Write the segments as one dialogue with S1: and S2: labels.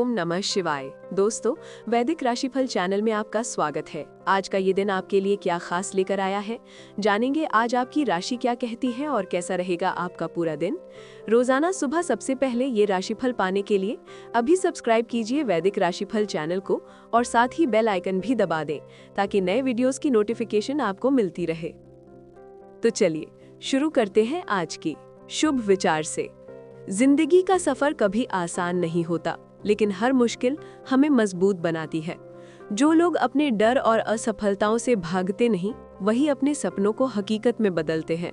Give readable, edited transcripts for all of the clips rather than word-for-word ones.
S1: ओम नमः शिवाय। दोस्तों, वैदिक राशिफल चैनल में आपका स्वागत है। आज का ये दिन आपके लिए क्या खास लेकर आया है, जानेंगे आज आपकी राशि क्या कहती है और कैसा रहेगा आपका पूरा दिन। रोजाना सुबह सबसे पहले ये राशिफल पाने के लिए अभी सब्सक्राइब कीजिए वैदिक राशिफल चैनल को और साथ ही बेल आइकन भी दबा दें ताकि नए वीडियोस की नोटिफिकेशन आपको मिलती रहे। तो चलिए शुरू करते हैं आज की शुभ विचार से। जिंदगी का सफर कभी आसान नहीं होता, लेकिन हर मुश्किल हमें मजबूत बनाती है। जो लोग अपने डर और असफलताओं से भागते नहीं, वही अपने सपनों को हकीकत में बदलते हैं।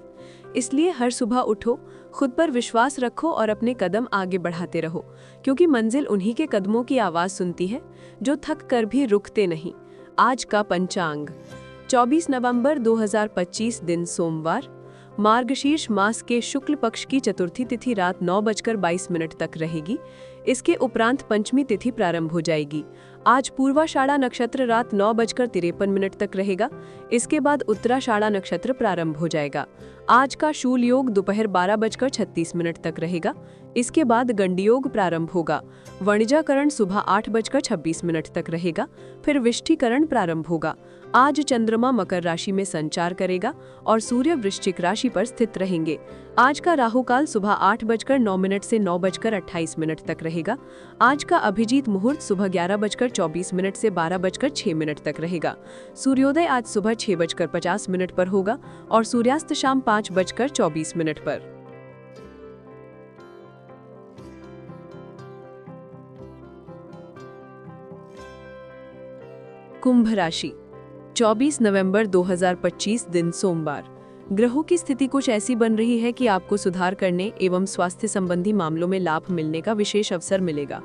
S1: इसलिए हर सुबह उठो, खुद पर विश्वास रखो और अपने कदम आगे बढ़ाते रहो, क्योंकि मंजिल उन्हीं के कदमों की आवाज सुनती है जो थक कर भी रुकते नहीं। आज का पंचांग 24 नवंबर 2025 दिन सोमवार, मार्गशीर्ष मास के शुक्ल पक्ष की चतुर्थी तिथि रात 9:22 तक रहेगी। इसके उपरांत पंचमी तिथि प्रारंभ हो जाएगी। आज पूर्वाषाढ़ा नक्षत्र रात 9:53 तक रहेगा। इसके बाद उत्तराषाढ़ा नक्षत्र प्रारंभ हो जाएगा। आज का शूल योग दोपहर 12:36 तक रहेगा। इसके बाद गंड योग प्रारंभ होगा। वणिजाकरण सुबह 8:26 तक रहेगा, फिर विष्ठीकरण प्रारंभ होगा। आज चंद्रमा मकर राशि में संचार करेगा और सूर्य वृश्चिक राशि पर स्थित रहेंगे। आज का राहुकाल सुबह 8:09 से 9:28 तक रहेगा। आज का अभिजीत मुहूर्त सुबह 11:24 से 12:06 तक रहेगा। सूर्योदय आज सुबह 6:50 पर होगा और सूर्यास्त शाम 5:24 पर। कुंभ राशि 24 नवंबर 2025 दिन सोमवार। ग्रहों की स्थिति कुछ ऐसी बन रही है कि आपको सुधार करने एवं स्वास्थ्य संबंधी मामलों में लाभ मिलने का विशेष अवसर मिलेगा।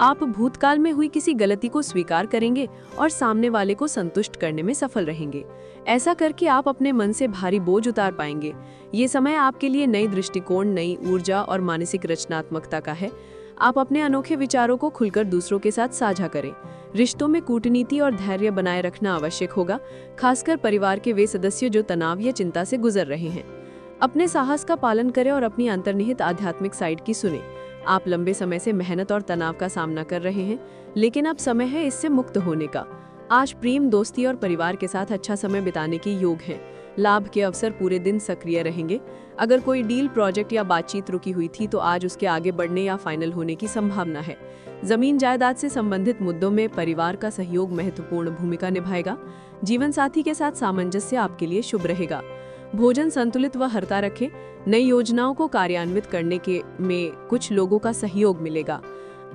S1: आप भूतकाल में हुई किसी गलती को स्वीकार करेंगे और सामने वाले को संतुष्ट करने में सफल रहेंगे। ऐसा करके आप अपने मन से भारी बोझ उतार पाएंगे। ये समय आपके लिए नई दृष्टिकोण, नई ऊर्जा और मानसिक रचनात्मकता का है। आप अपने अनोखे विचारों को खुलकर दूसरों के साथ साझा करें। रिश्तों में कूटनीति और धैर्य बनाए रखना आवश्यक होगा, खासकर परिवार के वे सदस्य जो तनाव या चिंता से गुजर रहे हैं। अपने साहस का पालन करें और अपनी अंतर्निहित आध्यात्मिक साइड की सुने। आप लंबे समय से मेहनत और तनाव का सामना कर रहे हैं, लेकिन अब समय है इससे मुक्त होने का। आज प्रेम, दोस्ती और परिवार के साथ अच्छा समय बिताने के योग हैं। लाभ के अवसर पूरे दिन सक्रिय रहेंगे। अगर कोई डील, प्रोजेक्ट या बातचीत रुकी हुई थी तो आज उसके आगे बढ़ने या फाइनल होने की संभावना है। जमीन जायदाद से संबंधित मुद्दों में परिवार का सहयोग महत्वपूर्ण भूमिका निभाएगा। जीवन साथी के साथ सामंजस्य आपके लिए शुभ रहेगा। भोजन संतुलित व हल्का रखें। नई योजनाओं को कार्यान्वित करने के में कुछ लोगों का सहयोग मिलेगा।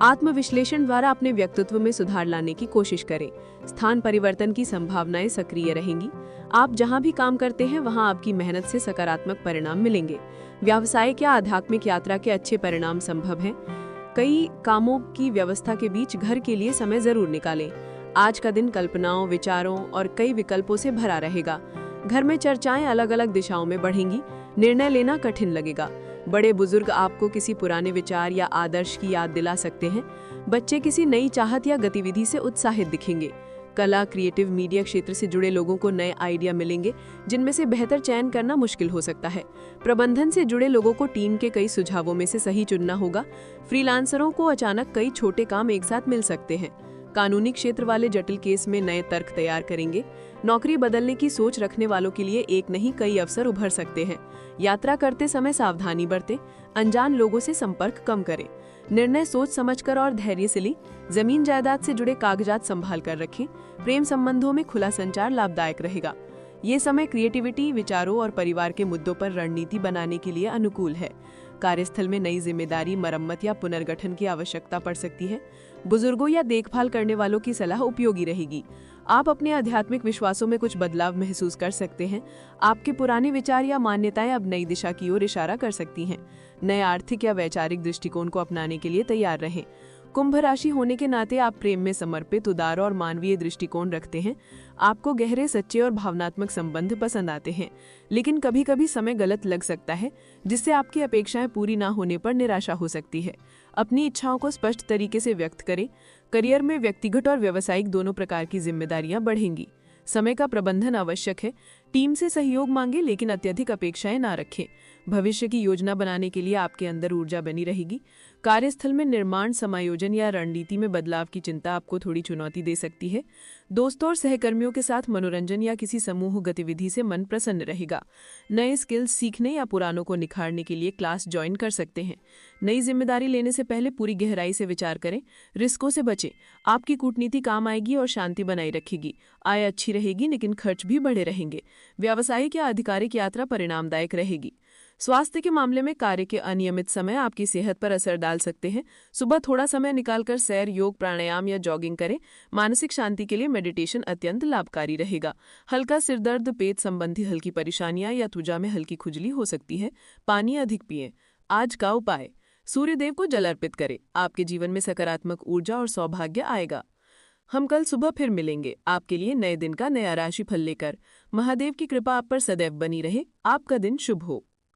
S1: आत्मविश्लेषण द्वारा अपने व्यक्तित्व में सुधार लाने की कोशिश करें। स्थान परिवर्तन की संभावनाएं सक्रिय रहेंगी। आप जहां भी काम करते हैं वहां आपकी मेहनत से सकारात्मक परिणाम मिलेंगे। व्यावसायिक या आध्यात्मिक यात्रा के अच्छे परिणाम संभव हैं। कई कामों की व्यवस्था के बीच घर के लिए समय जरूर निकालें। आज का दिन कल्पनाओं, विचारों और कई विकल्पों से भरा रहेगा। घर में चर्चाएं अलग अलग दिशाओं में बढ़ेंगी। निर्णय लेना कठिन लगेगा। बड़े बुजुर्ग आपको किसी पुराने विचार या आदर्श की याद दिला सकते हैं। बच्चे किसी नई चाहत या गतिविधि से उत्साहित दिखेंगे। कला, क्रिएटिव मीडिया क्षेत्र से जुड़े लोगों को नए आइडिया मिलेंगे, जिनमें से बेहतर चयन करना मुश्किल हो सकता है। प्रबंधन से जुड़े लोगों को टीम के कई सुझावों में से सही चुनना होगा। फ्रीलांसरों को अचानक कई छोटे काम एक साथ मिल सकते हैं। कानूनी क्षेत्र वाले जटिल केस में नए तर्क तैयार करेंगे। नौकरी बदलने की सोच रखने वालों के लिए एक नहीं कई अवसर उभर सकते हैं। यात्रा करते समय सावधानी बरतें। अनजान लोगों से संपर्क कम करें। निर्णय सोच समझकर और धैर्य से लें। जमीन जायदाद से जुड़े कागजात संभाल कर रखें। प्रेम संबंधों में खुला संचार लाभदायक रहेगा। ये समय क्रिएटिविटी, विचारों और परिवार के मुद्दों पर रणनीति बनाने के लिए अनुकूल है। कार्यस्थल में नई जिम्मेदारी, मरम्मत या पुनर्गठन की आवश्यकता पड़ सकती है। बुजुर्गों या देखभाल करने वालों की सलाह उपयोगी रहेगी। आप अपने आध्यात्मिक विश्वासों में कुछ बदलाव महसूस कर सकते हैं। आपके पुराने विचार या मान्यताएं अब नई दिशा की ओर इशारा कर सकती हैं। नए आर्थिक या वैचारिक दृष्टिकोण को अपनाने के लिए तैयार रहें। कुंभ राशि होने के नाते आप प्रेम में समर्पित, उदार और मानवीय दृष्टिकोण रखते हैं। आपको गहरे, सच्चे और भावनात्मक संबंध पसंद आते हैं, लेकिन कभी कभी समय गलत लग सकता है, जिससे आपकी अपेक्षाएं पूरी ना होने पर निराशा हो सकती है। अपनी इच्छाओं को स्पष्ट तरीके से व्यक्त करें। करियर में व्यक्तिगत और व्यावसायिक दोनों प्रकार की जिम्मेदारियां बढ़ेंगी। समय का प्रबंधन आवश्यक है। टीम से सहयोग मांगे लेकिन अत्यधिक अपेक्षाएं ना रखें। भविष्य की योजना बनाने के लिए आपके अंदर ऊर्जा बनी रहेगी। कार्यस्थल में निर्माण, समायोजन या रणनीति में बदलाव की चिंता आपको थोड़ी चुनौती दे सकती है। दोस्तों और सहकर्मियों के साथ मनोरंजन या किसी समूह गतिविधि से मन प्रसन्न रहेगा। नए स्किल्स सीखने या पुरानों को निखारने के लिए क्लास ज्वाइन कर सकते हैं। नई जिम्मेदारी लेने से पहले पूरी गहराई से विचार करें। रिस्कों से बचें। आपकी कूटनीति काम आएगी और शांति बनाई रखेगी। आय अच्छी रहेगी लेकिन खर्च भी बढ़े रहेंगे। व्यावसायिक या आधिकारिक यात्रा परिणामदायक रहेगी। स्वास्थ्य के मामले में कार्य के अनियमित समय आपकी सेहत पर असर डाल सकते हैं। सुबह थोड़ा समय निकालकर सैर, योग, प्राणायाम या जॉगिंग करें। मानसिक शांति के लिए मेडिटेशन अत्यंत लाभकारी रहेगा। हल्का सिरदर्द, पेट संबंधी हल्की परेशानियां या त्वचा में हल्की खुजली हो सकती है। पानी अधिक पिएं। आज का उपाय, सूर्यदेव को जल अर्पित करें। आपके जीवन में सकारात्मक ऊर्जा और सौभाग्य आएगा। हम कल सुबह फिर मिलेंगे आपके लिए नए दिन का नया राशिफल लेकर। महादेव की कृपा आप पर सदैव बनी रहे। आपका दिन शुभ हो।